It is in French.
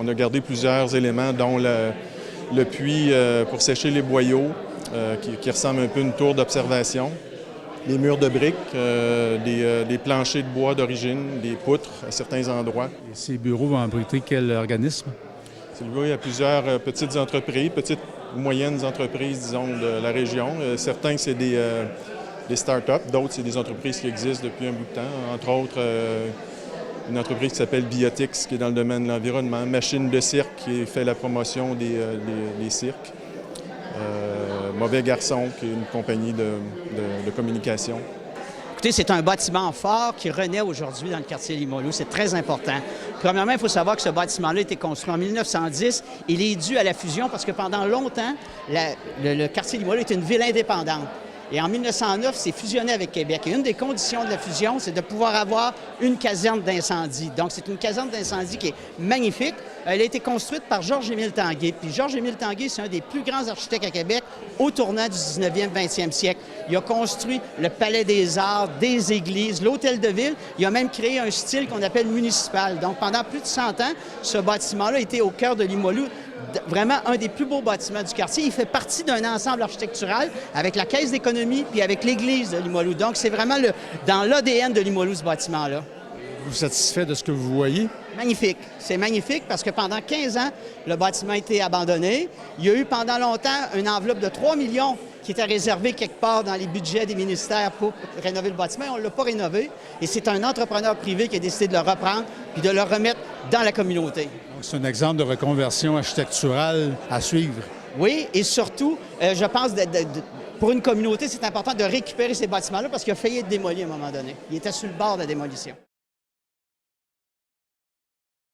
On a gardé plusieurs éléments, dont le puits pour sécher les boyaux, qui ressemble un peu à une tour d'observation. Les murs de briques, des planchers de bois d'origine, des poutres à certains endroits. Et ces bureaux vont abriter quel organisme? Il y a plusieurs petites entreprises, petites ou moyennes entreprises, disons, de la région. Certains, c'est des start-up, d'autres, c'est des entreprises qui existent depuis un bout de temps. Entre autres, une entreprise qui s'appelle Biotix, qui est dans le domaine de l'environnement. Machine de cirque, qui fait la promotion des cirques. Mauvais Garçon, qui est une compagnie de communication. Écoutez, c'est un bâtiment fort qui renaît aujourd'hui dans le quartier Limoilou. C'est très important. Premièrement, il faut savoir que ce bâtiment-là a été construit en 1910. Il est dû à la fusion parce que pendant longtemps, le quartier Limoilou était une ville indépendante. Et en 1909, c'est fusionné avec Québec. Et une des conditions de la fusion, c'est de pouvoir avoir une caserne d'incendie. Donc, c'est une caserne d'incendie qui est magnifique. Elle a été construite par Georges-Émile Tanguay. Puis Georges-Émile Tanguay, c'est un des plus grands architectes à Québec au tournant du 19e, 20e siècle. Il a construit le Palais des Arts, des églises, l'Hôtel de Ville. Il a même créé un style qu'on appelle municipal. Donc, pendant plus de 100 ans, ce bâtiment-là était au cœur de Limoilou. Vraiment un des plus beaux bâtiments du quartier. Il fait partie d'un ensemble architectural avec la Caisse d'économie puis avec l'église de Limoilou. Donc, c'est vraiment dans l'ADN de Limoilou, ce bâtiment-là. Vous êtes satisfait de ce que vous voyez? Magnifique. C'est magnifique parce que pendant 15 ans, le bâtiment a été abandonné. Il y a eu pendant longtemps une enveloppe de 3 millions qui était réservée quelque part dans les budgets des ministères pour rénover le bâtiment. On ne l'a pas rénové. Et c'est un entrepreneur privé qui a décidé de le reprendre puis de le remettre dans la communauté. Donc, c'est un exemple de reconversion architecturale à suivre. Oui, et surtout, je pense, pour une communauté, c'est important de récupérer ces bâtiments-là parce qu'il a failli être démoli à un moment donné. Il était sur le bord de la démolition.